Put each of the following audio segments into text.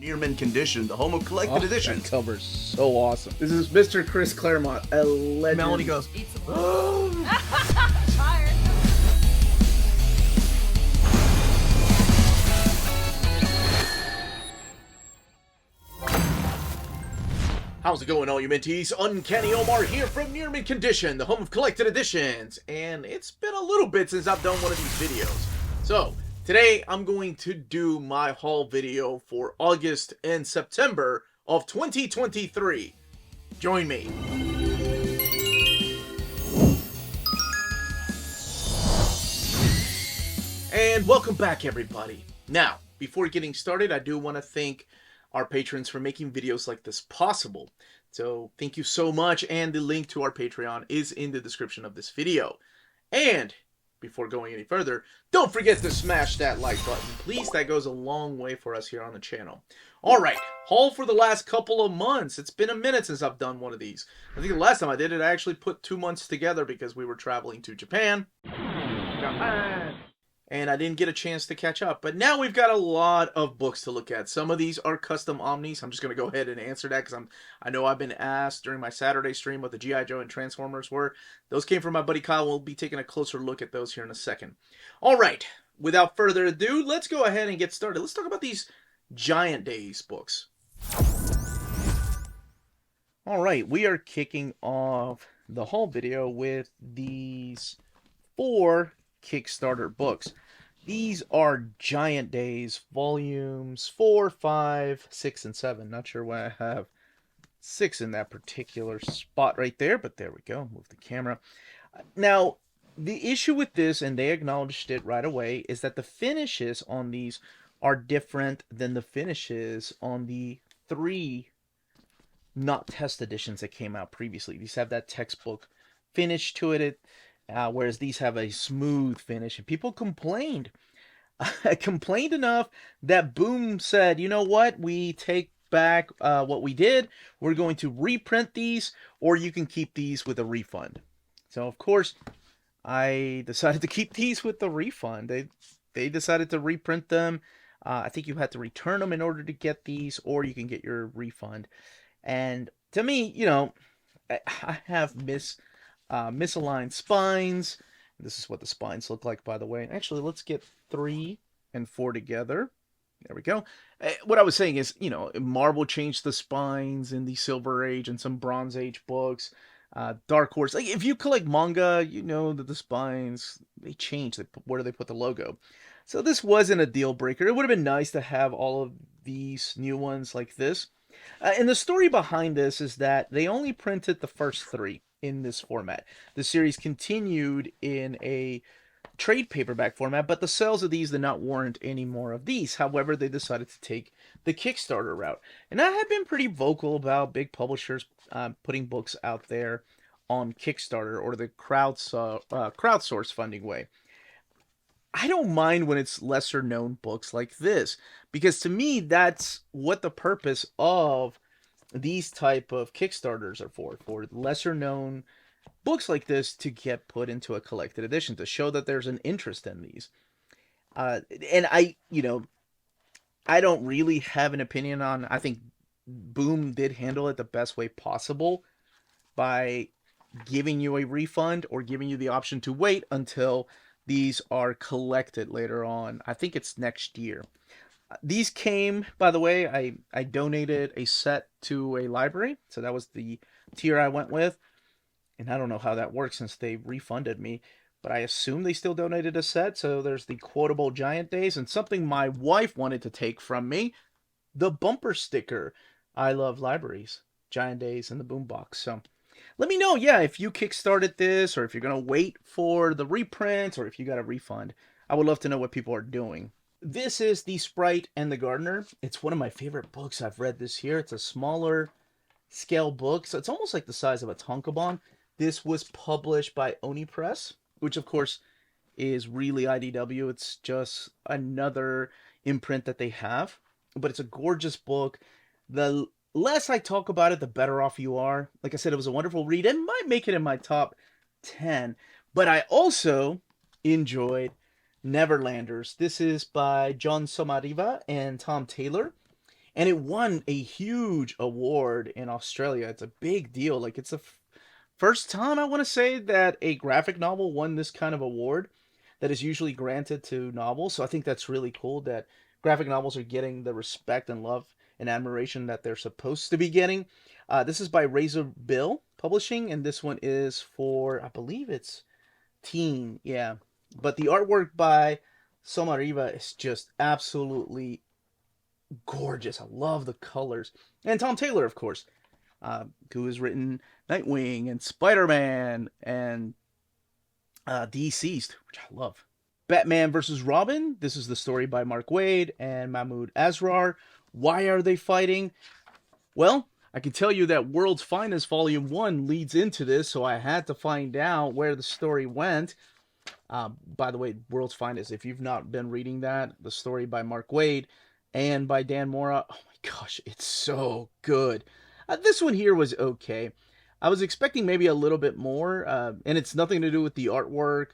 Near Mint Condition, the home of collected editions. That cover's so awesome. This is Mr. Chris Claremont, a legend. Melanie goes, Tired. How's it going, all you Minties? Uncanny Omar here from Near Mint Condition, the home of collected editions. And it's been a little bit since I've done one of these videos. So, today I'm going to do my haul video for August and September of 2023. Join me. And welcome back, everybody. Now, before getting started, I do want to thank our patrons for making videos like this possible. So thank you so much, and the link to our Patreon is in the description of this video. And before going any further, don't forget to smash that like button, please. That goes a long way for us here on the channel. Alright, haul for the last couple of months. It's been a minute since I've done one of these. I think the last time I did it, I actually put 2 months together because we were traveling to Japan. And I didn't get a chance to catch up. But now we've got a lot of books to look at. Some of these are custom Omnis. I'm just going to go ahead and answer that because I know I've been asked during my Saturday stream what the G.I. Joe and Transformers were. Those came from my buddy Kyle. We'll be taking a closer look at those here in a second. All right. Without further ado, let's go ahead and get started. Let's talk about these Giant Days books. All right. We are kicking off the haul video with these 4 Kickstarter books. These are Giant Days volumes 4, 5, 6, and 7. Not sure why I have 6 in that particular spot right there, but there we go. Move the camera. Now, the issue with this, and they acknowledged it right away, is that the finishes on these are different than the finishes on the 3 not test editions that came out previously. These have that textbook finish to it. Whereas these have a smooth finish, and people complained. Complained enough that Boom said, you know what, we take back what we did. We're going to reprint these, or you can keep these with a refund. So, of course, I decided to keep these with the refund. They decided to reprint them. I think you had to return them in order to get these, or you can get your refund. And to me, you know, I have misaligned spines. This is what the spines look like, by the way. Actually, let's get 3 and 4 together. There we go. What I was saying is, you know, Marvel changed the spines in the Silver Age and some Bronze Age books. Dark Horse, like if you collect manga, you know that the spines, they change. Where do they put the logo? So this wasn't a deal breaker. It would have been nice to have all of these new ones like this. And the story behind this is that they only printed the first 3 in this format. The series continued in a trade paperback format, but the sales of these did not warrant any more of these. However, they decided to take the Kickstarter route. And I have been pretty vocal about big publishers putting books out there on Kickstarter or the crowdsource funding way. I don't mind when it's lesser known books like this, because to me, that's what the purpose of these type of Kickstarters are for lesser known books like this to get put into a collected edition, to show that there's an interest in these. And I don't really have an opinion on, I think Boom did handle it the best way possible by giving you a refund or giving you the option to wait until these are collected later on. I think it's next year. These came, by the way, I donated a set to a library, so that was the tier I went with. And I don't know how that works since they refunded me, but I assume they still donated a set. So there's the quotable Giant Days, and something my wife wanted to take from me, the bumper sticker. I love libraries, Giant Days, and the boombox. So let me know, yeah, if you kickstarted this, or if you're going to wait for the reprint, or if you got a refund. I would love to know what people are doing. This is the Sprite and the Gardener. It's one of my favorite books I've read this year. It's a smaller scale book, so it's almost like the size of a tankobon. This was published by Oni Press, which of course is really IDW. It's just another imprint that they have, but it's a gorgeous book. The less I talk about it, the better off you are. Like I said, it was a wonderful read and might make it in my top 10, but I also enjoyed Neverlanders. This is by John Somariva and Tom Taylor. And it won a huge award in Australia. It's a big deal. Like, it's the first time I want to say that a graphic novel won this kind of award that is usually granted to novels. So I think that's really cool that graphic novels are getting the respect and love and admiration that they're supposed to be getting. This is by Razor Bill Publishing, and this one is for, I believe it's teen, yeah. But the artwork by Somariva is just absolutely gorgeous. I love the colors. And Tom Taylor, of course, who has written Nightwing and Spider-Man and Deceased, which I love. Batman vs. Robin. This is the story by Mark Waid and Mahmoud Asrar. Why are they fighting? Well, I can tell you that World's Finest Volume 1 leads into this, so I had to find out where the story went. By the way, World's Finest, if you've not been reading that, the story by Mark Waid and by Dan Mora, oh my gosh, it's so good. This one here was okay. I was expecting maybe a little bit more, and it's nothing to do with the artwork,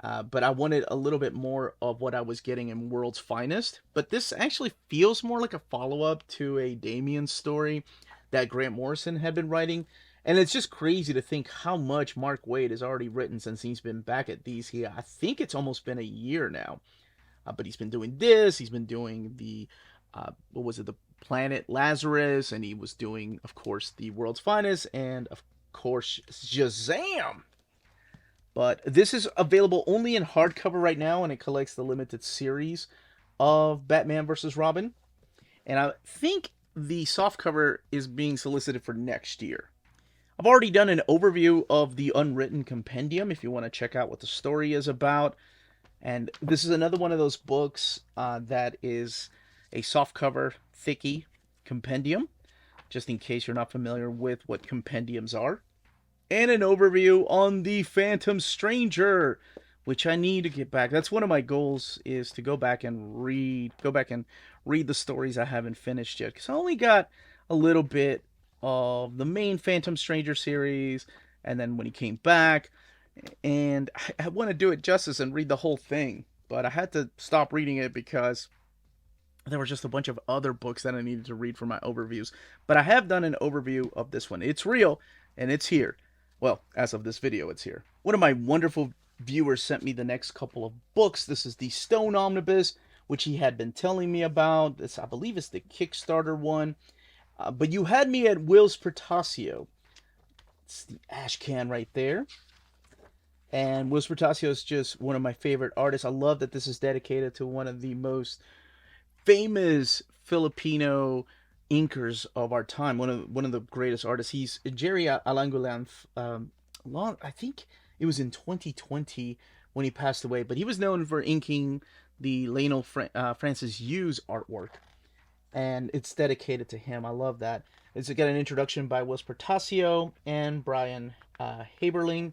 but I wanted a little bit more of what I was getting in World's Finest. But this actually feels more like a follow-up to a Damien story that Grant Morrison had been writing. And it's just crazy to think how much Mark Waid has already written since he's been back at DC. I think it's almost been a year now. But he's been doing this, he's been doing the, the Planet Lazarus, and he was doing, of course, the World's Finest, and of course, Shazam! But this is available only in hardcover right now, and it collects the limited series of Batman vs. Robin. And I think the softcover is being solicited for next year. I've already done an overview of the Unwritten Compendium, if you want to check out what the story is about. And this is another one of those books that is a softcover, thicky compendium, just in case you're not familiar with what compendiums are. And an overview on the Phantom Stranger, which I need to get back. That's one of my goals, is to go back and read the stories I haven't finished yet. Because I only got a little bit of the main Phantom Stranger series, and then when he came back, and I want to do it justice and read the whole thing, but I had to stop reading it because there were just a bunch of other books that I needed to read for my overviews. But I have done an overview of this one. It's real, and it's here. Well, as of this video, it's here. One of my wonderful viewers sent me the next couple of books. This is the Stone Omnibus, which he had been telling me about. This, I believe, is the Kickstarter one. But you had me at Will's Pertasio. It's the ash can right there. And Will Spertasio is just one of my favorite artists. I love that this is dedicated to one of the most famous Filipino inkers of our time. One of the greatest artists. He's Jerry Alangulan. I think it was in 2020 when he passed away. But he was known for inking the Lionel Francis Hughes artwork. And it's dedicated to him. I love that. It's got an introduction by Will Spertasio and Brian Haberling.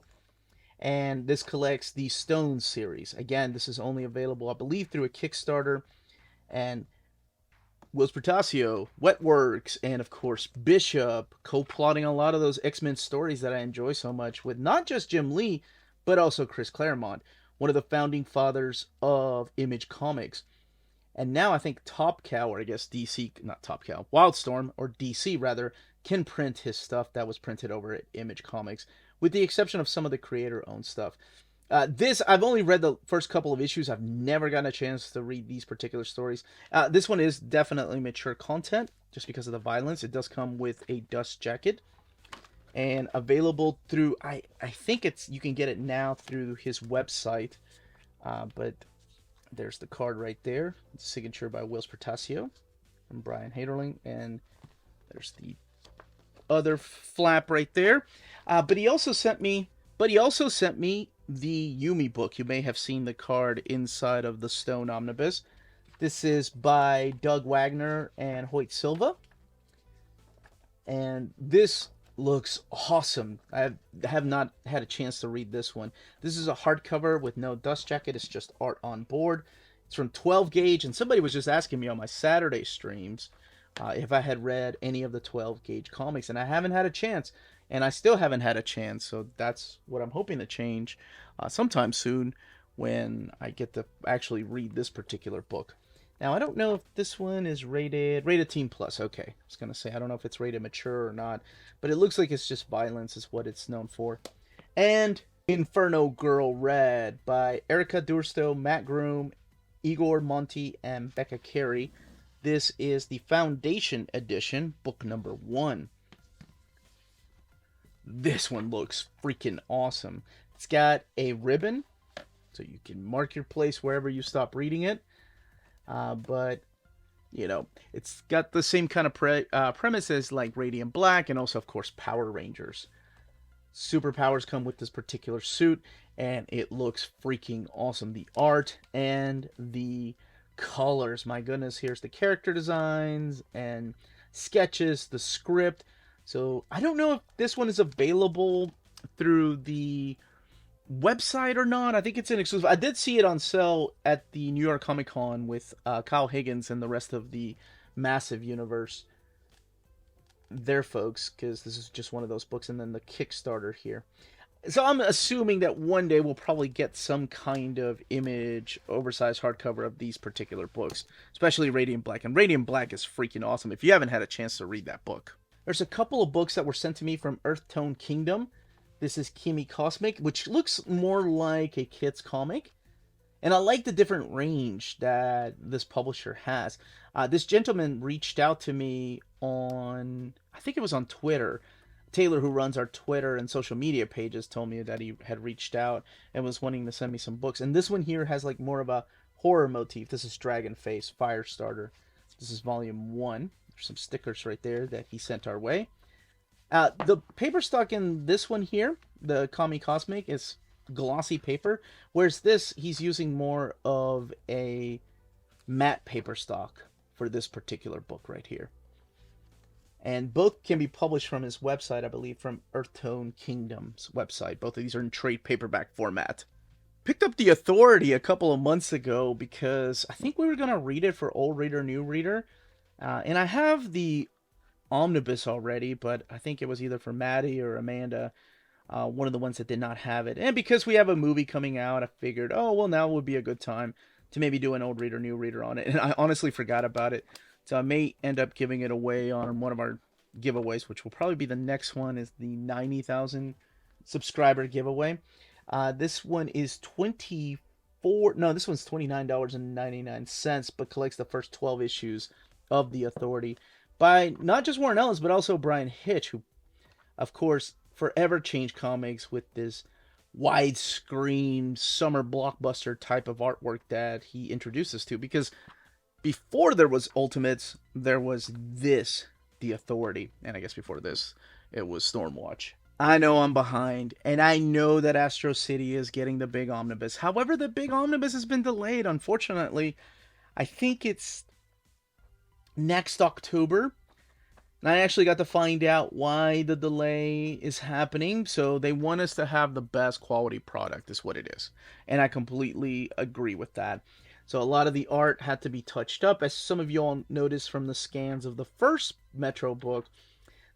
And this collects the Stone series. Again, this is only available, I believe, through a Kickstarter. And Will Spertasio, Wetworks, and of course Bishop, co-plotting a lot of those X-Men stories that I enjoy so much with not just Jim Lee, but also Chris Claremont, one of the founding fathers of Image Comics. And now I think Top Cow, or I guess DC, not Top Cow, Wildstorm, or DC rather, can print his stuff that was printed over at Image Comics, with the exception of some of the creator-owned stuff. I've only read the first couple of issues. I've never gotten a chance to read these particular stories. This one is definitely mature content, just because of the violence. It does come with a dust jacket, and available through, I think you can get it now through his website, but there's the card right there. It's a signature by Will Spertasio and Brian Haderling, and there's the other flap right there. But he also sent me the Yumi book. You may have seen the card inside of the Stone Omnibus. This is by Doug Wagner and Hoyt Silva, and this looks awesome. I have not had a chance to read this one. This is a hardcover with no dust jacket. It's just art on board. It's from 12 gauge, and somebody was just asking me on my Saturday streams if I had read any of the 12 gauge comics, and I haven't had a chance, and I still haven't had a chance, so that's what I'm hoping to change sometime soon when I get to actually read this particular book. Now, I don't know if this one is rated Teen Plus. Okay, I was going to say, I don't know if it's rated mature or not, but it looks like it's just violence is what it's known for. And Inferno Girl Red by Erica Dursto, Matt Groom, Igor Monti, and Becca Carey. This is the Foundation Edition, book number 1. This one looks freaking awesome. It's got a ribbon, so you can mark your place wherever you stop reading it. But, you know, it's got the same kind of premise as like Radiant Black and also, of course, Power Rangers. Superpowers come with this particular suit, and it looks freaking awesome. The art and the colors, my goodness. Here's the character designs and sketches, the script. So I don't know if this one is available through the website or not. I think it's an exclusive. I did see it on sale at the New York Comic Con with Kyle Higgins and the rest of the Massive Universe there, folks, because this is just one of those books. And then the Kickstarter here. So I'm assuming that one day we'll probably get some kind of image oversized hardcover of these particular books, especially Radiant Black. And Radiant Black is freaking awesome if you haven't had a chance to read that book. There's a couple of books that were sent to me from Earthtone Kingdom. This is Kimi Cosmic, which looks more like a kid's comic. And I like the different range that this publisher has. This gentleman reached out to me on, I think it was on Twitter. Taylor, who runs our Twitter and social media pages, told me that he had reached out and was wanting to send me some books. And this one here has like more of a horror motif. This is Dragon Face, Firestarter. This is volume 1. There's some stickers right there that he sent our way. The paper stock in this one here, the Kami Cosmic, is glossy paper, whereas this, he's using more of a matte paper stock for this particular book right here. And both can be published from his website, I believe, from Earthtone Kingdom's website. Both of these are in trade paperback format. Picked up The Authority a couple of months ago because I think we were going to read it for Old Reader, New Reader. And I have the Omnibus already, but I think it was either for Maddie or Amanda, one of the ones that did not have it. And because we have a movie coming out, I figured, oh, well, now would be a good time to maybe do an Old Reader, New Reader on it. And I honestly forgot about it. So I may end up giving it away on one of our giveaways, which will probably be the next one, is the 90,000 subscriber giveaway. This one is this one's $29.99, but collects the first 12 issues of The Authority by not just Warren Ellis, but also Brian Hitch, who, of course, forever changed comics with this widescreen summer blockbuster type of artwork that he introduced us to. Because before there was Ultimates, there was this, The Authority. And I guess before this, it was Stormwatch. I know I'm behind, and I know that Astro City is getting the big omnibus. However, the big omnibus has been delayed, unfortunately. I think it's next October. And I actually got to find out why the delay is happening. So they want us to have the best quality product, is what it is. And I completely agree with that. So a lot of the art had to be touched up. As some of you all noticed from the scans of the first Metro book,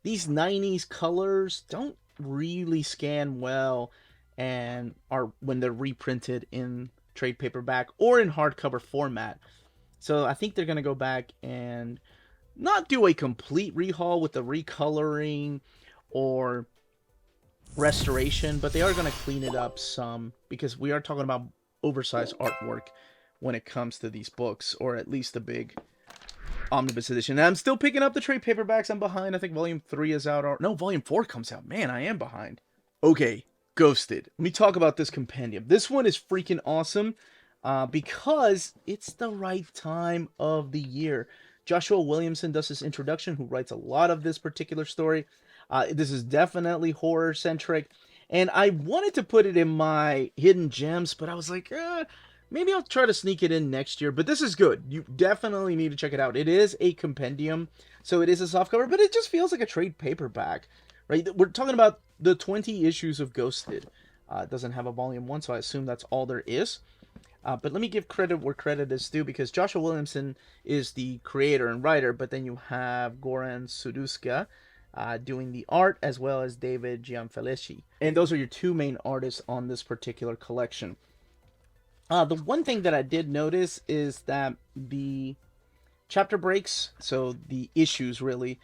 these 90s colors don't really scan well and are when they're reprinted in trade paperback or in hardcover format. So I think they're going to go back and not do a complete rehaul with the recoloring or restoration, but they are going to clean it up some, because we are talking about oversized artwork when it comes to these books, or at least the big Omnibus edition. And I'm still picking up the trade paperbacks. I'm behind. I think volume 3 is out. No, volume 4 comes out. Man, I am behind. Okay, Ghosted. Let me talk about this compendium. This one is freaking awesome because it's the right time of the year. Joshua Williamson does his introduction, who writes a lot of this particular story. This is definitely horror-centric. And I wanted to put it in my hidden gems, but I was like, maybe I'll try to sneak it in next year. But this is good. You definitely need to check it out. It is a compendium, so it is a softcover, but it just feels like a trade paperback, right? We're talking about the 20 issues of Ghosted. It doesn't have a volume 1, so I assume that's all there is. But let me give credit where credit is due, because Joshua Williamson is the creator and writer, but then you have Goran Suduska doing the art, as well as David Gianfelici. And those are your two main artists on this particular collection. The one thing that I did notice is that the chapter breaks, so the issues really,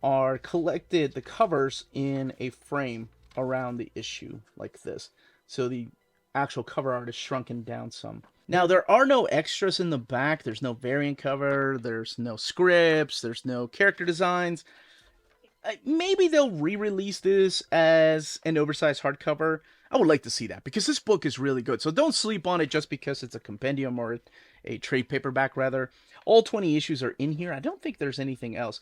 are collected, the covers, in a frame around the issue like this. So the actual cover art is shrunken down some. Now, there are no extras in the back. There's no variant cover. There's no scripts. There's no character designs. Maybe they'll re-release this as an oversized hardcover. I would like to see that because this book is really good. So don't sleep on it just because it's a compendium or a trade paperback, rather. All 20 issues are in here. I don't think there's anything else.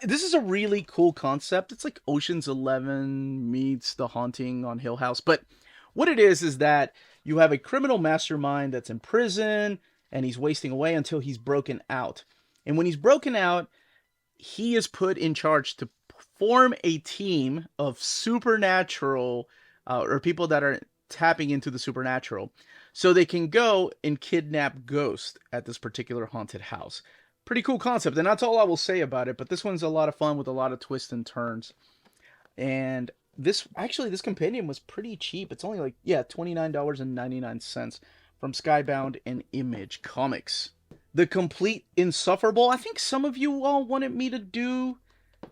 This is a really cool concept. It's like Ocean's 11 meets The Haunting on Hill House. But what it is that you have a criminal mastermind that's in prison and he's wasting away until he's broken out. And when he's broken out, he is put in charge to form a team of supernatural or people that are tapping into the supernatural so they can go and kidnap ghosts at this particular haunted house. Pretty cool concept, and that's all I will say about it, but this one's a lot of fun with a lot of twists and turns. And this compendium was pretty cheap. It's only like, $29.99 from Skybound and Image Comics. The Complete Insufferable. I think some of you all wanted me to do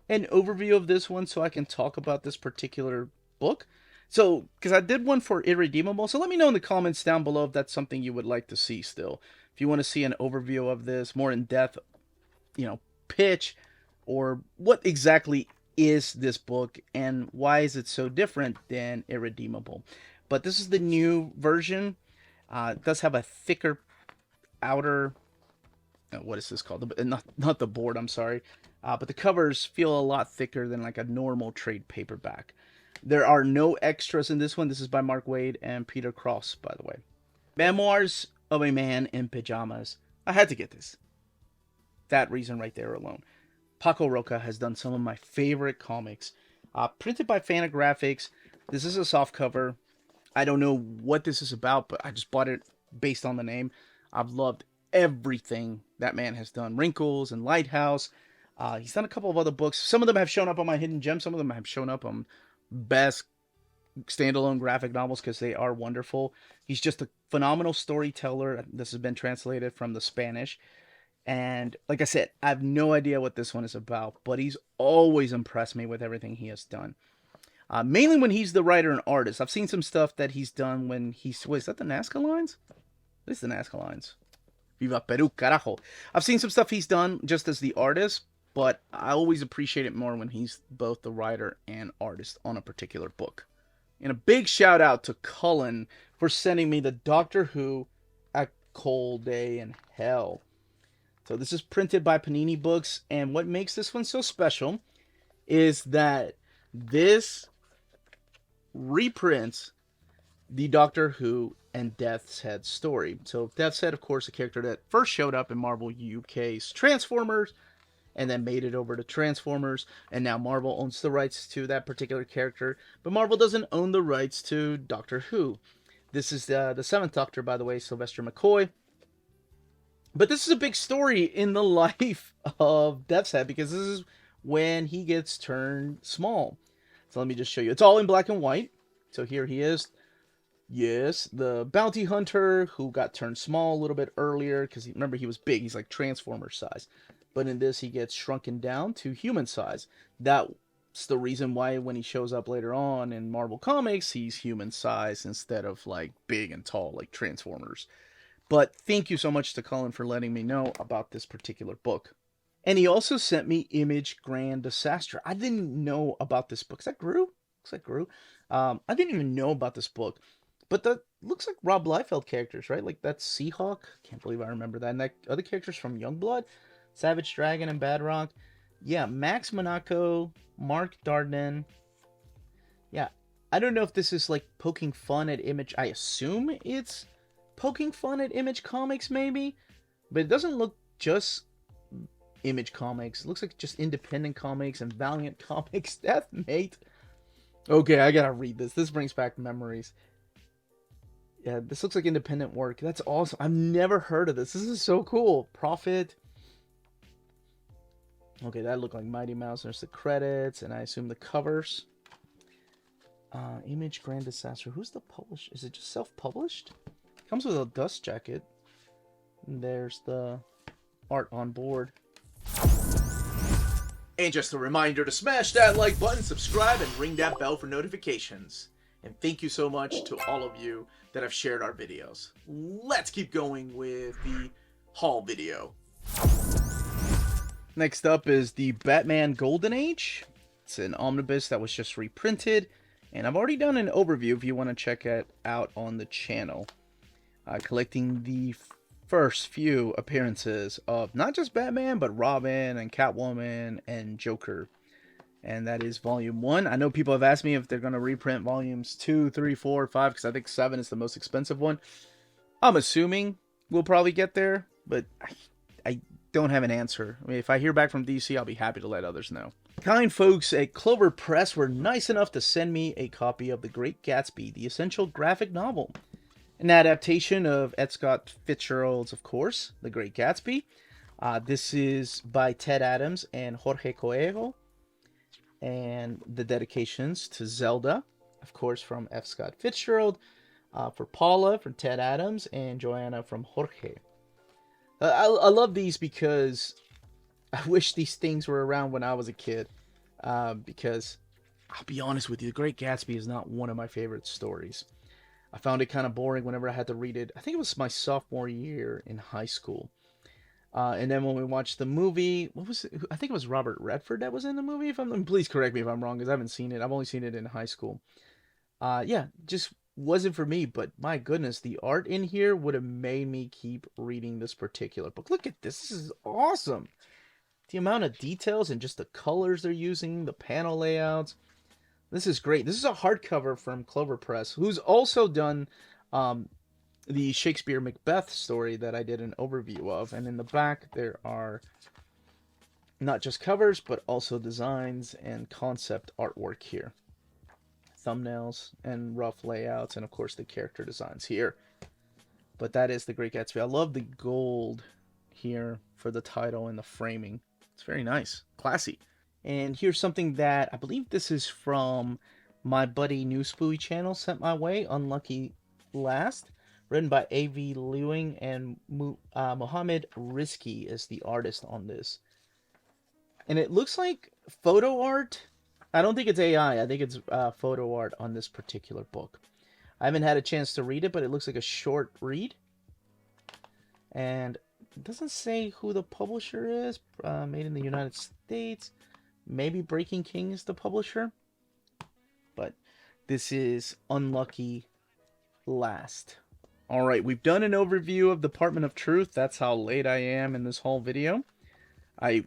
an overview of this one so I can talk about this particular book. So, because I did one for Irredeemable, so let me know in the comments down below if that's something you would like to see still. If you want to see an overview of this, more in-depth, pitch, or what exactly is this book and why is it so different than Irredeemable. But this is the new version. It does have a thicker outer... what is this called? Not the board, I'm sorry. But the covers feel a lot thicker than like a normal trade paperback. There are no extras in this one. This is by Mark Waid and Peter Cross, by the way. Memoirs of a Man in Pajamas. I had to get this. That reason right there alone. Paco Roca has done some of my favorite comics. Printed by Fantagraphics. This is a soft cover. I don't know what this is about, but I just bought it based on the name. I've loved everything that man has done. Wrinkles and Lighthouse. He's done a couple of other books. Some of them have shown up on my Hidden Gems. Some of them have shown up on best standalone graphic novels because they are wonderful. He's just a phenomenal storyteller. This has been translated from the Spanish. And like I said, I have no idea what this one is about, but he's always impressed me with everything he has done. Mainly when he's the writer and artist. I've seen some stuff that he's done when he's... Wait, is that the Nazca lines? This is the Nazca lines. Viva Peru, carajo. I've seen some stuff he's done just as the artist, but I always appreciate it more when he's both the writer and artist on a particular book. And a big shout out to Cullen for sending me the Doctor Who A Cold Day in Hell. So this is printed by Panini Books, and what makes this one so special is that this reprints the Doctor Who and Death's Head story. So Death's Head, of course, a character that first showed up in Marvel UK's Transformers, and then made it over to Transformers, and now Marvel owns the rights to that particular character, but Marvel doesn't own the rights to Doctor Who. This is the 7th Doctor, by the way, Sylvester McCoy. But this is a big story in the life of Death's Head, because this is when he gets turned small. So let me just show you. It's all in black and white. So here he is. Yes, the bounty hunter who got turned small a little bit earlier, because remember, he was big. He's like Transformer size. But in this, he gets shrunken down to human size. That's the reason why when he shows up later on in Marvel Comics, he's human size instead of like big and tall like Transformers. But thank you so much to Colin for letting me know about this particular book. And he also sent me Image Grand Disaster. I didn't know about this book. Is that Gru? Looks like Gru. I didn't even know about this book. But that looks like Rob Liefeld characters, right? Like that's Seahawk. Can't believe I remember that. And that other characters from Youngblood. Savage Dragon and Badrock. Yeah, Max Monaco, Mark Darden. Yeah, I don't know if this is like poking fun at Image. I assume it's poking fun at Image Comics, maybe. But it doesn't look just Image Comics. It looks like just Independent Comics and Valiant Comics. Deathmate. Okay, I gotta read this. This brings back memories. Yeah, this looks like independent work. That's awesome. I've never heard of this. This is so cool. Prophet. Okay, that looked like Mighty Mouse. There's the credits, and I assume the covers. Image Grand Disaster. Who's the publisher? Is it just self-published? Comes with a dust jacket. And there's the art on board. And just a reminder to smash that like button, subscribe, and ring that bell for notifications. And thank you so much to all of you that have shared our videos. Let's keep going with the haul video. Next up is the Batman Golden Age. It's an omnibus that was just reprinted. And I've already done an overview if you want to check it out on the channel. Collecting the first few appearances of not just Batman, but Robin and Catwoman and Joker. And that is volume 1. I know people have asked me if they're going to reprint volumes 2, 3, 4, 5, because I think 7 is the most expensive one. I'm assuming we'll probably get there, but I don't have an answer. I mean, if I hear back from DC, I'll be happy to let others know. Kind folks at Clover Press were nice enough to send me a copy of The Great Gatsby, the essential graphic novel. An adaptation of Ed Scott Fitzgerald's, of course, The Great Gatsby. This is by Ted Adams and Jorge Coelho. And the dedications to Zelda, of course, from F. Scott Fitzgerald. For Paula, from Ted Adams. And Joanna from Jorge. I love these because I wish these things were around when I was a kid. Because, I'll be honest with you, The Great Gatsby is not one of my favorite stories. I found it kind of boring whenever I had to read it. I think it was my sophomore year in high school. And then when we watched the movie, what was it? I think it was Robert Redford that was in the movie. Please correct me if I'm wrong, because I haven't seen it. I've only seen it in high school. Yeah, just wasn't for me. But my goodness, the art in here would have made me keep reading this particular book. Look at this. This is awesome. The amount of details and just the colors they're using, the panel layouts. This is great. This is a hardcover from Clover Press, who's also done the Shakespeare Macbeth story that I did an overview of. And in the back, there are not just covers, but also designs and concept artwork here. Thumbnails and rough layouts, and of course the character designs here. But that is The Great Gatsby. I love the gold here for the title and the framing. It's very nice. Classy. And here's something that I believe this is from my buddy New Spooey channel sent my way, Unlucky Last. Written by A.V. Lewing, and Mohammed Rizki is the artist on this. And it looks like photo art. I don't think it's AI. I think it's photo art on this particular book. I haven't had a chance to read it, but it looks like a short read. And it doesn't say who the publisher is. Made in the United States. Maybe Breaking King is the publisher. But this is Unlucky Last. Alright, we've done an overview of Department of Truth. That's how late I am in this whole video. I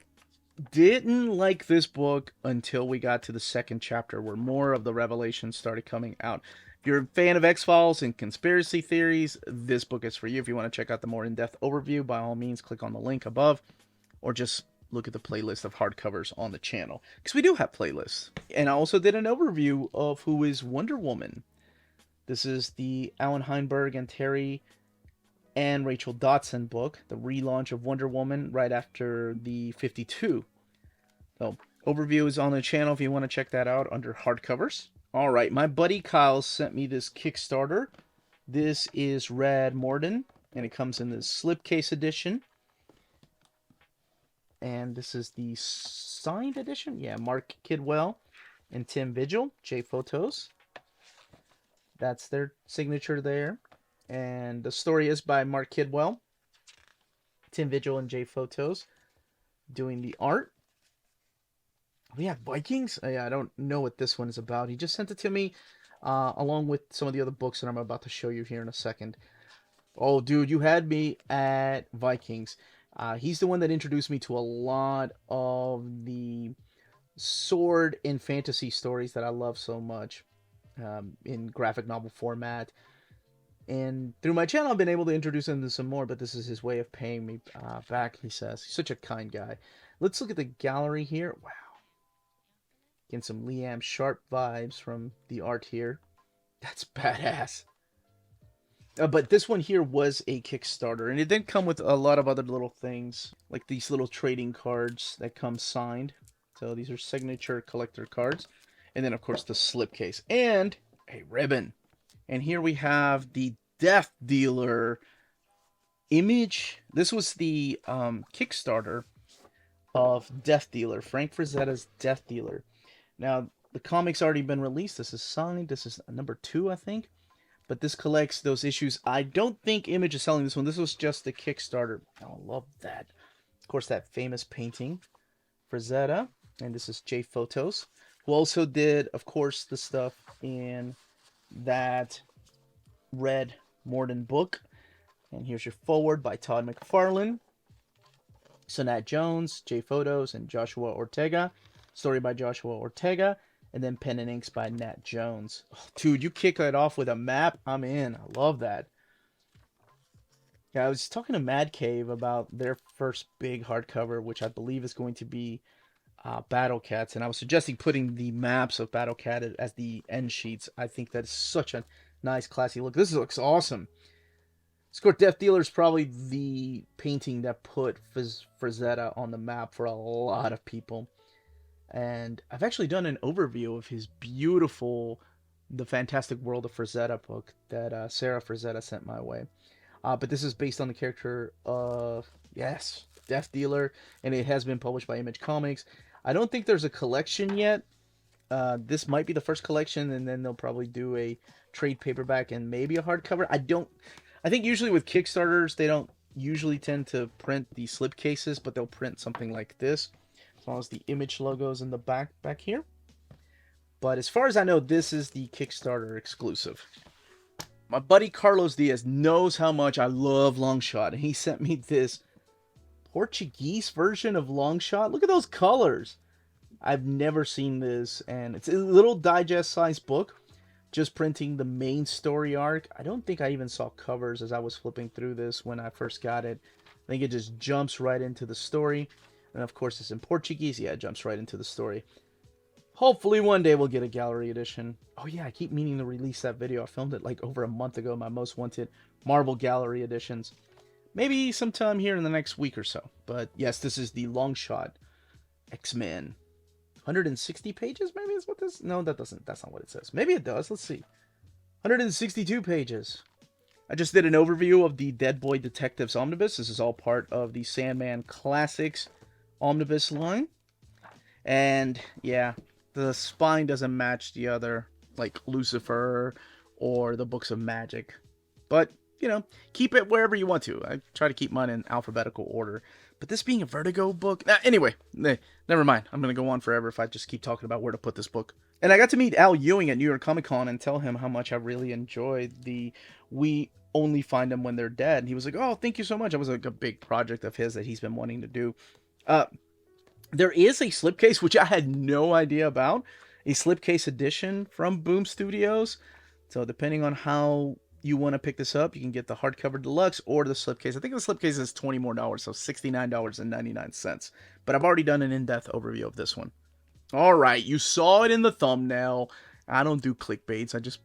didn't like this book until we got to the second chapter, where more of the revelations started coming out. If you're a fan of X-Files and conspiracy theories, this book is for you. If you want to check out the more in-depth overview, by all means, click on the link above, or just look at the playlist of hardcovers on the channel, because we do have playlists. And I also did an overview of who is Wonder Woman. This is the Alan Heinberg and Terry and Rachel Dotson book, the relaunch of Wonder Woman right after the 52. So, overview is on the channel if you want to check that out under hardcovers. Alright, my buddy Kyle sent me this Kickstarter. This is Red Morden, and it comes in the Slipcase Edition. And this is the signed edition. Yeah, Mark Kidwell and Tim Vigil, J Photos. That's their signature there. And the story is by Mark Kidwell, Tim Vigil, and J Photos doing the art. We have Vikings? I don't know what this one is about. He just sent it to me along with some of the other books that I'm about to show you here in a second. Oh, dude, you had me at Vikings. He's the one that introduced me to a lot of the sword and fantasy stories that I love so much. In graphic novel format, and through my channel I've been able to introduce him to some more, but this is his way of paying me back. He says he's such a kind guy. Let's look at the gallery here. Wow, getting some Liam Sharp vibes from the art here. That's badass. But this one here was a Kickstarter, and it did come with a lot of other little things, like these little trading cards that come signed. So these are signature collector cards. And then, of course, the slipcase and a ribbon. And here we have the Death Dealer image. This was the Kickstarter of Death Dealer, Frank Frazetta's Death Dealer. Now, the comic's already been released. This is signed. This is number 2, I think. But this collects those issues. I don't think Image is selling this one. This was just the Kickstarter. Oh, I love that. Of course, that famous painting, Frazetta. And this is J Photos, who also did, of course, the stuff in that Red Moran book. And here's your forward by Todd McFarlane. Sonat Jones, J Photos, and Joshua Ortega. Story by Joshua Ortega. And then pen and inks by Nat Jones. Oh, dude, you kick it off with a map. I'm in. I love that. Yeah, I was talking to Mad Cave about their first big hardcover, which I believe is going to be Battle Cats. And I was suggesting putting the maps of Battle Cat as the end sheets. I think that's such a nice, classy look. This looks awesome. Score Death Dealer is probably the painting that put Frazetta on the map for a lot of people. And I've actually done an overview of his beautiful The Fantastic World of Frazetta book that Sarah Frazetta sent my way. But this is based on the character of, yes, Death Dealer, and it has been published by Image Comics. I don't think there's a collection yet. This might be the first collection, and then they'll probably do a trade paperback and maybe a hardcover. I think usually with Kickstarters, they don't usually tend to print the slipcases, but they'll print something like this. As long as the Image logos in the back here. But as far as I know, this is the Kickstarter exclusive. My buddy Carlos Diaz knows how much I love Longshot, and he sent me this Portuguese version of Longshot. Look at those colors. I've never seen this, and it's a little digest-sized book, just printing the main story arc. I don't think I even saw covers as I was flipping through this when I first got it. I think it just jumps right into the story. And of course, it's in Portuguese. Yeah, it jumps right into the story. Hopefully one day we'll get a gallery edition. Oh yeah, I keep meaning to release that video. I filmed it like over a month ago, my most wanted Marvel gallery editions. Maybe sometime here in the next week or so. But yes, this is the Longshot X-Men. 160 pages, maybe is what this... No, that's not what it says. Maybe it does. Let's see. 162 pages. I just did an overview of the Dead Boy Detectives Omnibus. This is all part of the Sandman Classics Omnibus line. And yeah, the spine doesn't match the other, like Lucifer or the Books of Magic. But, you know, keep it wherever you want to. I try to keep mine in alphabetical order. But this being a Vertigo book... Anyway, never mind. I'm going to go on forever if I just keep talking about where to put this book. And I got to meet Al Ewing at New York Comic Con and tell him how much I really enjoyed the We Only Find Them When They're Dead. And he was like, oh, thank you so much. That was like a big project of his that he's been wanting to do. There is a slipcase, which I had no idea about. A slipcase edition from Boom Studios. So depending on how you want to pick this up, you can get the hardcover deluxe or the slipcase. I think the slipcase is $20 more, so $69.99. But I've already done an in-depth overview of this one. All right, you saw it in the thumbnail. I don't do clickbaits. I just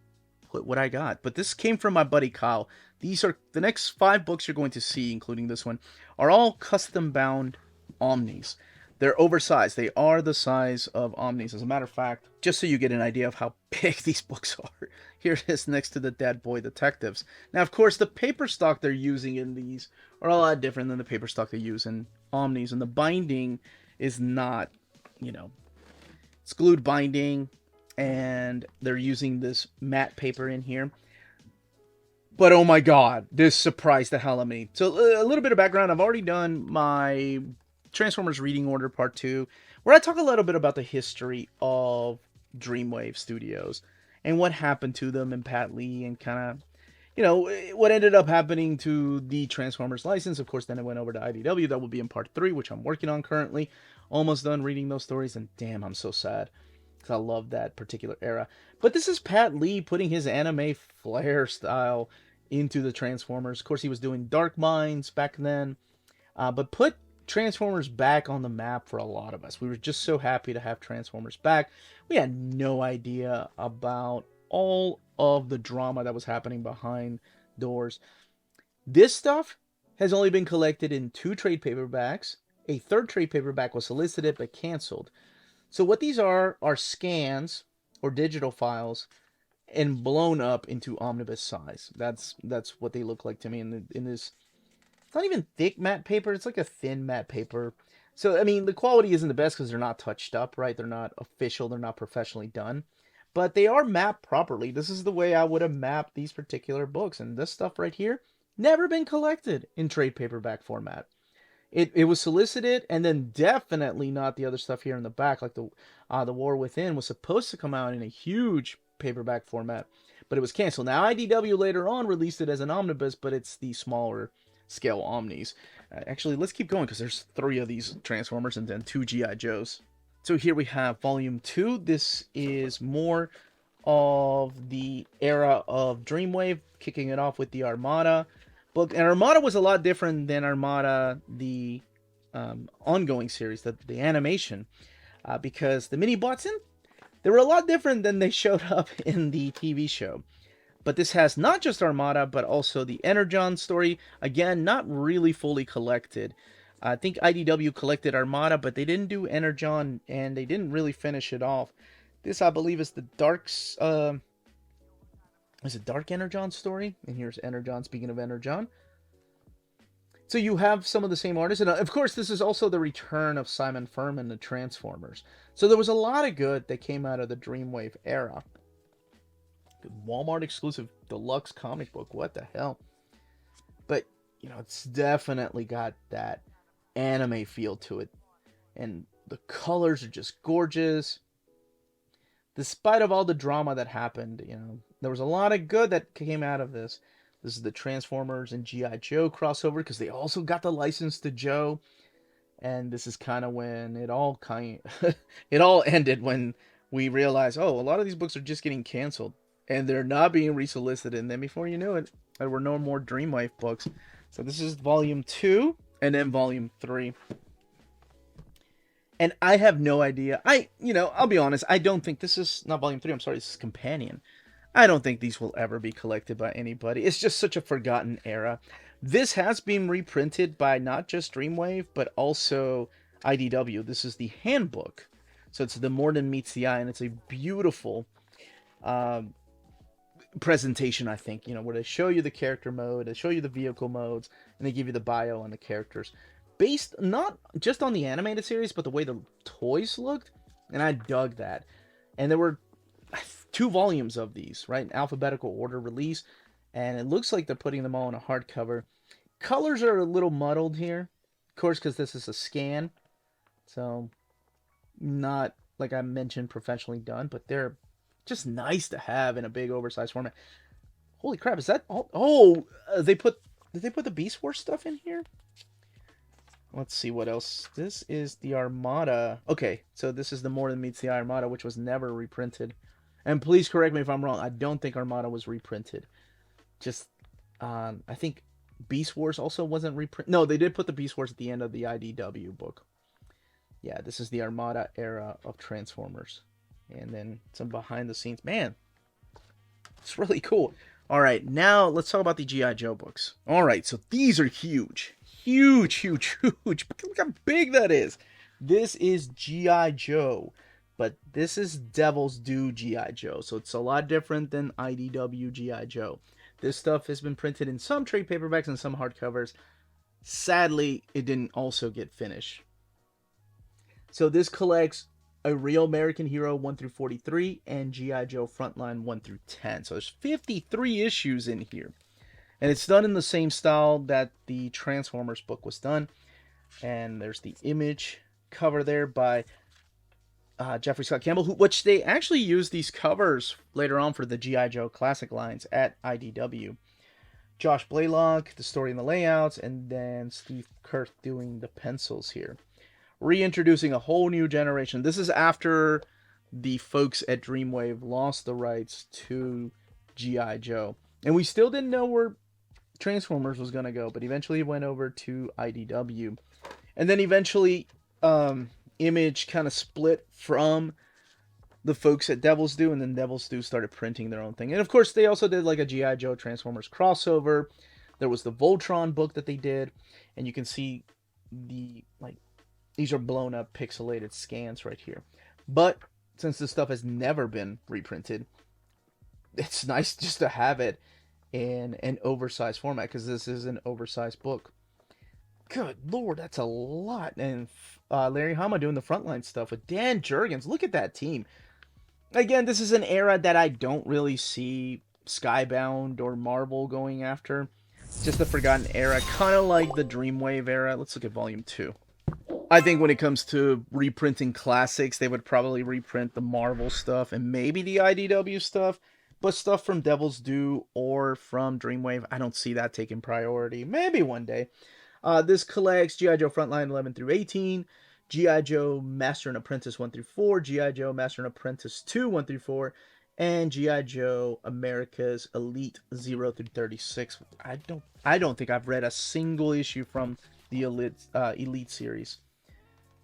put what I got. But this came from my buddy Kyle. These are the next 5 books you're going to see, including this one, are all custom-bound Omnis. They're oversized. They are the size of Omnis. As a matter of fact, just so you get an idea of how big these books are, here it is next to the Dead Boy Detectives. Now, of course, the paper stock they're using in these are a lot different than the paper stock they use in Omnis. And the binding is not, you know, it's glued binding. And they're using this matte paper in here. But oh my god, this surprised the hell out of me. So a little bit of background. I've already done my Transformers Reading Order Part 2, where I talk a little bit about the history of Dreamwave Studios and what happened to them and Pat Lee and kind of, you know, what ended up happening to the Transformers license. Of course, then it went over to IDW. That will be in Part 3, which I'm working on currently. Almost done reading those stories, and damn, I'm so sad because I love that particular era. But this is Pat Lee putting his anime flair style into the Transformers. Of course, he was doing Dark Minds back then, but put Transformers back on the map for a lot of us. We were just so happy to have Transformers back. We had no idea about all of the drama that was happening behind doors. This stuff has only been collected in 2 trade paperbacks. A 3rd trade paperback was solicited but canceled. So what these are scans or digital files and blown up into omnibus size. That's what they look like to me in this. It's not even thick matte paper. It's like a thin matte paper. So I mean, the quality isn't the best because they're not touched up, right? They're not official. They're not professionally done, but they are mapped properly. This is the way I would have mapped these particular books, and this stuff right here never been collected in trade paperback format. It was solicited, and then definitely not the other stuff here in the back, like the War Within was supposed to come out in a huge paperback format, but it was canceled. Now IDW later on released it as an omnibus, but it's the smaller scale omnis. Actually, let's keep going because there's 3 of these Transformers and then 2 GI Joes. So here we have Volume 2. This is more of the era of Dreamwave, kicking it off with the Armada book. And Armada was a lot different than Armada, the ongoing series, the animation, because the mini bots they were a lot different than they showed up in the TV show. But this has not just Armada, but also the Energon story. Again, not really fully collected. I think IDW collected Armada, but they didn't do Energon, and they didn't really finish it off. This, I believe, is the Dark's... is it Dark Energon story? And here's Energon, speaking of Energon. So you have some of the same artists. And of course, this is also the return of Simon Furman, the Transformers. So there was a lot of good that came out of the Dreamwave era. Walmart exclusive deluxe comic book. What the hell? But, you know, it's definitely got that anime feel to it. And the colors are just gorgeous. Despite of all the drama that happened, you know, there was a lot of good that came out of this. This is the Transformers and G.I. Joe crossover, because they also got the license to Joe. And this is kind of when it all it all ended, when we realized, oh, a lot of these books are just getting canceled. And they're not being resolicited. And then before you knew it, there were no more Dreamwave books. So this is Volume 2, and then Volume 3. And I have no idea. I'll be honest, I don't think this is, not Volume 3, I'm sorry, this is Companion. I don't think these will ever be collected by anybody. It's just such a forgotten era. This has been reprinted by not just Dreamwave, but also IDW. This is the handbook. So it's The More Than Meets the Eye, and it's a beautiful presentation, I think, where they show you the character mode, they show you the vehicle modes, and they give you the bio on the characters. Based not just on the animated series, but the way the toys looked, and I dug that. And there were 2 volumes of these, right, in alphabetical order release, and it looks like they're putting them all in a hardcover. Colors are a little muddled here, of course, because this is a scan, so not, like I mentioned, professionally done, but they're just nice to have in a big oversized format. Holy crap, is that all? Oh, did they put the Beast Wars stuff in here? Let's see what else. This is the Armada. Okay, so this is the More Than Meets the Eye Armada, which was never reprinted. And please correct me if I'm wrong. I don't think Armada was reprinted. Just, I think Beast Wars also wasn't reprinted. No, they did put the Beast Wars at the end of the IDW book. Yeah, this is the Armada era of Transformers. And then some behind the scenes. Man, it's really cool. All right, now let's talk about the G.I. Joe books. All right, so these are huge. Huge, huge, huge. Look how big that is. This is G.I. Joe, but this is Devil's Due G.I. Joe, so it's a lot different than IDW G.I. Joe. This stuff has been printed in some trade paperbacks and some hardcovers. Sadly, it didn't also get finished. So this collects A Real American Hero 1 through 43 and G.I. Joe Frontline 1 through 10. So there's 53 issues in here. And it's done in the same style that the Transformers book was done. And there's the image cover there by Jeffrey Scott Campbell, which they actually used these covers later on for the G.I. Joe classic lines at IDW. Josh Blaylock, the story and the layouts, and then Steve Kurth doing the pencils here. Reintroducing a whole new generation. This is after the folks at Dreamwave lost the rights to G.I. Joe. And we still didn't know where Transformers was going to go, but eventually it went over to IDW. And then eventually Image kind of split from the folks at Devil's Due, and then Devil's Due started printing their own thing. And of course, they also did like a G.I. Joe Transformers crossover. There was the Voltron book that they did, and you can see these are blown up pixelated scans right here. But since this stuff has never been reprinted, it's nice just to have it in an oversized format, because this is an oversized book. Good lord, that's a lot. And Larry Hama doing the frontline stuff with Dan Jurgens. Look at that team. Again, this is an era that I don't really see Skybound or Marvel going after. Just the forgotten era, kind of like the Dreamwave era. Let's look at volume 2. I think when it comes to reprinting classics, they would probably reprint the Marvel stuff and maybe the IDW stuff. But stuff from Devil's Due or from Dreamwave, I don't see that taking priority. Maybe one day. This collects G.I. Joe Frontline 11 through 18, G.I. Joe Master and Apprentice 1 through 4, G.I. Joe Master and Apprentice 2 1 through 4, and G.I. Joe America's Elite 0 through 36. I don't think I've read a single issue from the Elite series.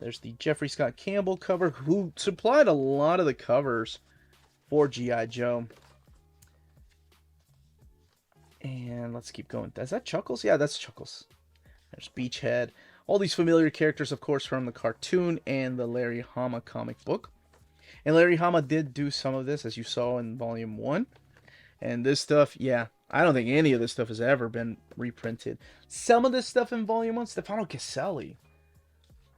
There's the Jeffrey Scott Campbell cover, who supplied a lot of the covers for G.I. Joe. And let's keep going. Is that Chuckles? Yeah, that's Chuckles. There's Beachhead. All these familiar characters, of course, from the cartoon and the Larry Hama comic book. And Larry Hama did do some of this, as you saw in Volume 1. And this stuff, yeah, I don't think any of this stuff has ever been reprinted. Some of this stuff in Volume 1, Stefano Caselli.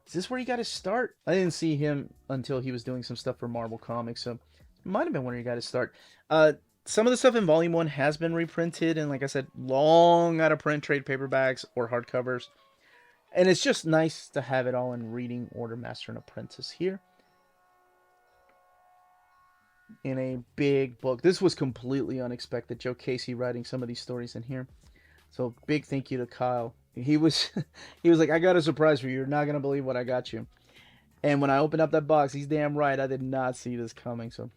Is this where he got his start? I didn't see him until he was doing some stuff for Marvel Comics, so it might have been where he got his start. Some of the stuff in Volume 1 has been reprinted, and like I said, long out of print trade paperbacks or hardcovers. And it's just nice to have it all in reading order, Master and Apprentice here. In a big book. This was completely unexpected. Joe Casey writing some of these stories in here. So big thank you to Kyle. He was like, I got a surprise for you. You're not going to believe what I got you. And when I opened up that box, he's damn right. I did not see this coming. So,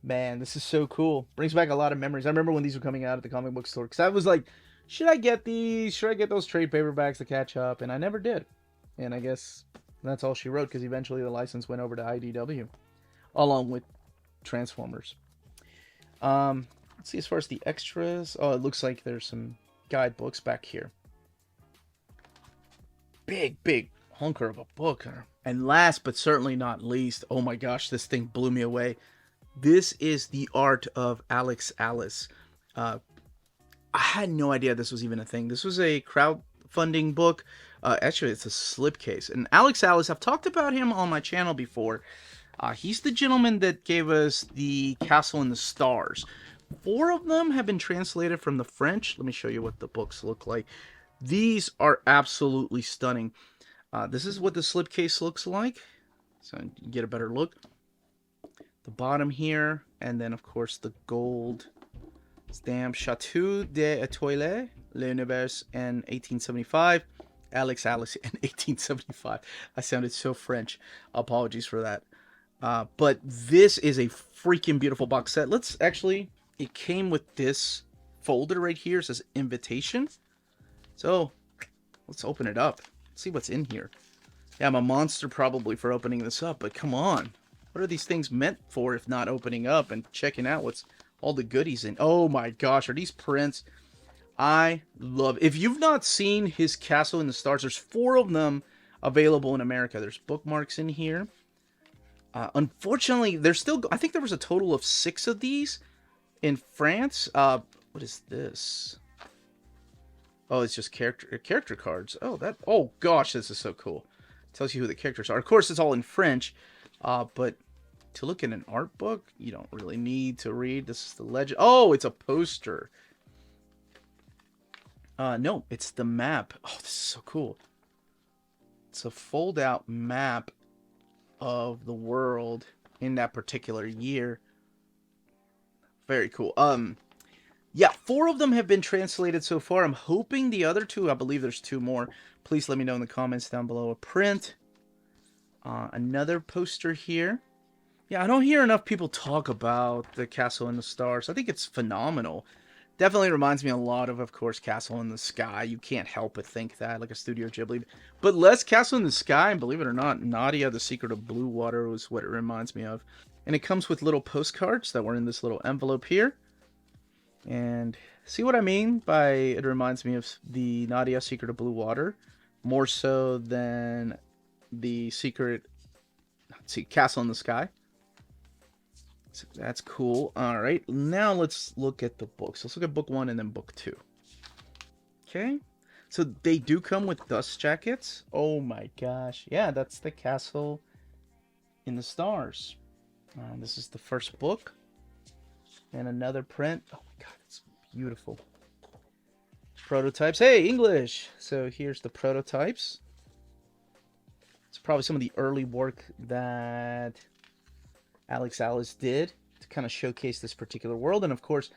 man, this is so cool. Brings back a lot of memories. I remember when these were coming out at the comic book store. Because I was like, should I get these? Should I get those trade paperbacks to catch up? And I never did. And I guess that's all she wrote. Because eventually the license went over to IDW. Along with Transformers. Let's see, as far as the extras. Oh, it looks like there's some guidebooks back here. Big hunker of a book. And last but certainly not least, oh my gosh, this thing blew me away. This is the art of Alex Alice. I had no idea this was even a thing. This was a crowdfunding book. Actually, it's a slipcase. And Alex Alice, I've talked about him on my channel before. He's the gentleman that gave us the Castle in the Stars. 4 of them have been translated from the French. Let me show you what the books look like. These are absolutely stunning. This is what the slipcase looks like. So you get a better look. The bottom here. And then, of course, the gold stamp. Chateau d'Etoile, l'Univers in 1875. Alex Alice in 1875. I sounded so French. Apologies for that. But this is a freaking beautiful box set. Let's actually, it came with this folder right here. It says invitation. So let's open it up. See what's in here. Yeah, I'm a monster probably for opening this up, but come on. What are these things meant for if not opening up and checking out what's all the goodies in? Oh my gosh, are these prints? I love. If you've not seen his Castle in the Stars, there's 4 of them available in America. There's bookmarks in here. Unfortunately, there's still, I think there was a total of 6 of these in France. What is this? Oh, it's just character cards. Oh gosh, this is so cool. It tells you who the characters are. Of course, it's all in French, but to look at an art book, you don't really need to read. This is the legend. Oh, it's a poster. No, it's the map. Oh, this is so cool. It's a fold-out map of the world in that particular year. Very cool. Yeah, 4 of them have been translated so far. I'm hoping the other 2, I believe there's 2 more. Please let me know in the comments down below. A print. Another poster here. Yeah, I don't hear enough people talk about the Castle in the Stars. I think it's phenomenal. Definitely reminds me a lot of course, Castle in the Sky. You can't help but think that, like a Studio Ghibli. But less Castle in the Sky, and believe it or not, Nadia, the Secret of Blue Water was what it reminds me of. And it comes with little postcards that were in this little envelope here. And see what I mean by it reminds me of the Nadia Secret of Blue Water, more so than the Castle in the Sky. So that's cool. All right, now let's look at the books. Let's look at book 1 and then book 2. Okay, so they do come with dust jackets. Oh my gosh. Yeah, that's the castle in the stars. This is the first book. And another print. Oh my god, it's beautiful. Prototypes. Hey, English! So here's the prototypes. It's probably some of the early work that Alex Alice did to kind of showcase this particular world. And of course,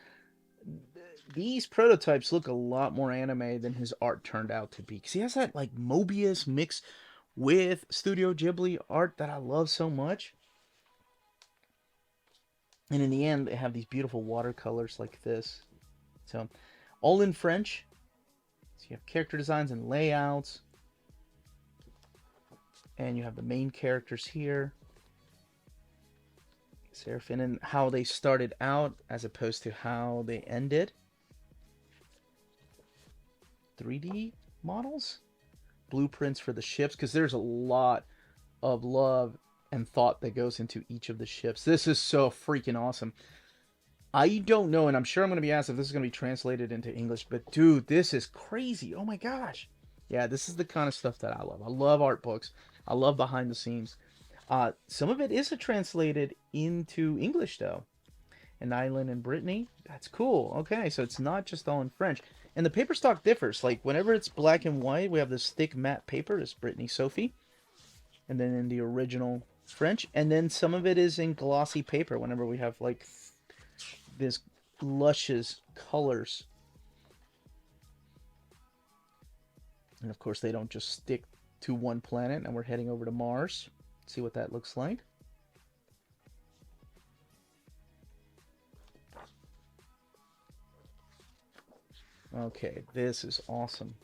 these prototypes look a lot more anime than his art turned out to be. Because he has that like Mobius mix with Studio Ghibli art that I love so much. And in the end, they have these beautiful watercolors like this. So, all in French. So you have character designs and layouts. And you have the main characters here. Seraphin, and how they started out as opposed to how they ended. 3D models. Blueprints for the ships, because there's a lot of love and thought that goes into each of the ships. This is so freaking awesome. I don't know, and I'm sure I'm going to be asked if this is going to be translated into English, but dude, this is crazy. Oh my gosh. Yeah, this is the kind of stuff that I love. I love art books. I love behind the scenes. Some of it is translated into English, though. And Island and Brittany. That's cool. Okay, so it's not just all in French. And the paper stock differs. Like, whenever it's black and white, we have this thick matte paper. It's Brittany Sophie. And then in the original French. And then some of it is in glossy paper. Whenever we have, like, this luscious colors. And, of course, they don't just stick to one planet. And we're heading over to Mars. See what that looks like. Okay, this is awesome.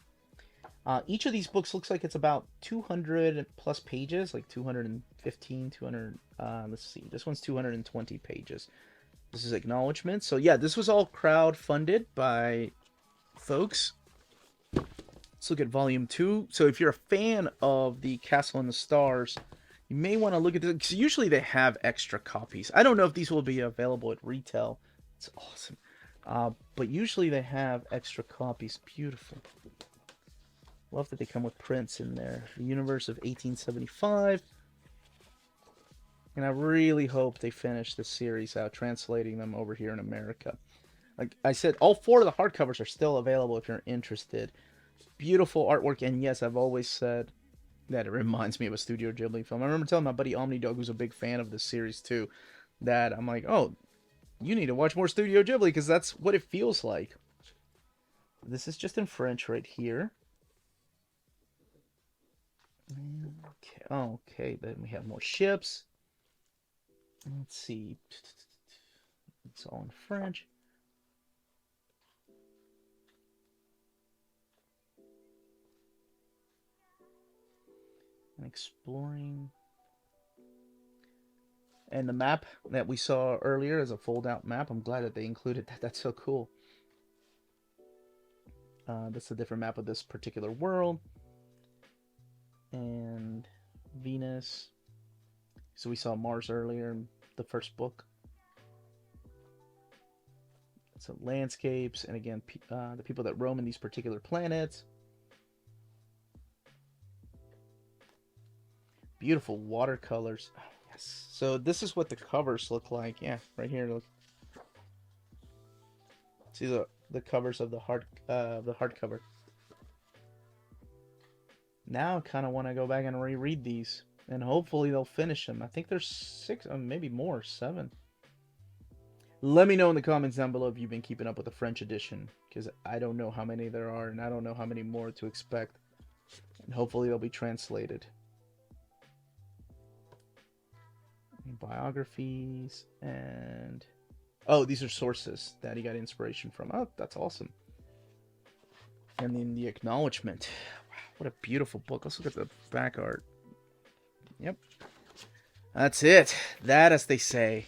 Each of these books looks like it's about 200 plus pages, like 215, 200, let's see, this one's 220 pages. This is acknowledgement. So yeah, this was all crowd-funded by folks. Let's look at volume 2. So if you're a fan of the Castle in the Stars, you may want to look at this, because usually they have extra copies. I don't know if these will be available at retail. It's awesome. But usually they have extra copies. Beautiful. Love that they come with prints in there. The Universe of 1875. And I really hope they finish this series out, translating them over here in America. Like I said, all 4 of the hardcovers are still available if you're interested. Beautiful artwork, and yes, I've always said that it reminds me of a Studio Ghibli film. I remember telling my buddy Omnidog, who's a big fan of this series too, that I'm like, oh, you need to watch more Studio Ghibli, because that's what it feels like. This is just in French right here. Okay, then we have more ships. Let's see. It's all in French. And exploring. And the map that we saw earlier is a fold-out map. I'm glad that they included that. That's so cool. That's a different map of this particular world. And Venus. So we saw Mars earlier in the first book. So landscapes, and again, the people that roam in these particular planets. Beautiful watercolors. Oh, yes. So this is what the covers look like. Yeah, right here. Look. See the covers of the hardcover. Now I kind of want to go back and reread these, and hopefully they'll finish them. I think there's 6, maybe more, 7. Let me know in the comments down below if you've been keeping up with the French edition, because I don't know how many there are, and I don't know how many more to expect. And hopefully they'll be translated. Biographies, and oh, these are sources that he got inspiration from. Oh, that's awesome. And then the acknowledgement. Wow, what a beautiful book. Let's look at the back art. Yep. That's it. That, as they say,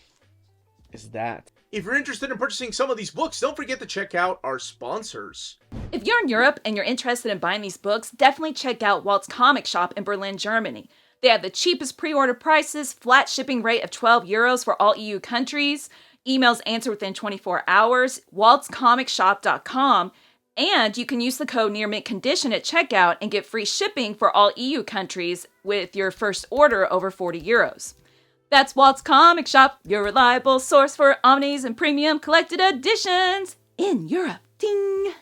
is that. If you're interested in purchasing some of these books, don't forget to check out our sponsors. If you're in Europe and you're interested in buying these books, definitely check out Walt's Comic Shop in Berlin, Germany. They have the cheapest pre-order prices, flat shipping rate of €12 for all EU countries, emails answered within 24 hours, waltzcomicshop.com, and you can use the code nearmintcondition at checkout and get free shipping for all EU countries with your first order over €40. That's Waltz Comic Shop, your reliable source for omnis and premium collected editions in Europe. Ding!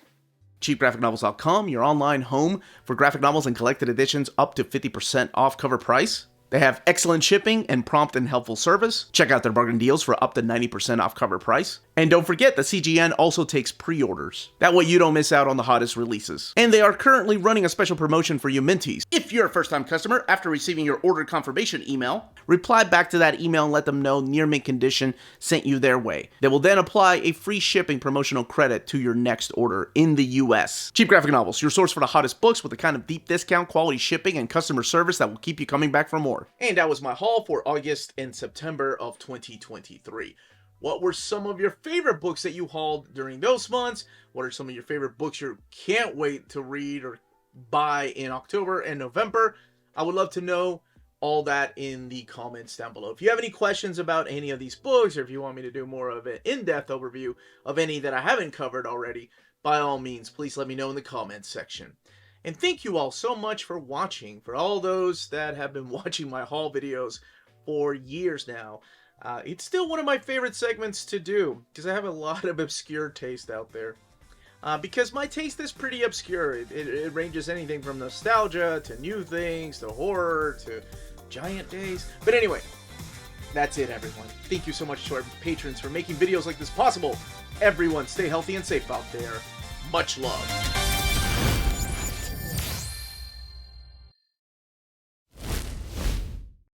cheapgraphicnovels.com, your online home for graphic novels and collected editions up to 50% off cover price. They have excellent shipping and prompt and helpful service. Check out their bargain deals for up to 90% off cover price. And don't forget, the CGN also takes pre-orders. That way you don't miss out on the hottest releases. And they are currently running a special promotion for you Minties. If you're a first-time customer, after receiving your order confirmation email, reply back to that email and let them know Near Mint Condition sent you their way. They will then apply a free shipping promotional credit to your next order in the US. Cheap Graphic Novels, your source for the hottest books with the kind of deep discount, quality shipping, and customer service that will keep you coming back for more. And that was my haul for August and September of 2023. What were some of your favorite books that you hauled during those months? What are some of your favorite books you can't wait to read or buy in October and November? I would love to know all that in the comments down below. If you have any questions about any of these books, or if you want me to do more of an in-depth overview of any that I haven't covered already, by all means, please let me know in the comments section. And thank you all so much for watching. For all those that have been watching my haul videos for years now. It's still one of my favorite segments to do, because I have a lot of obscure taste out there. Because my taste is pretty obscure. It ranges anything from nostalgia, to new things, to horror, to giant days. But anyway, that's it everyone. Thank you so much to our patrons for making videos like this possible. Everyone stay healthy and safe out there. Much love.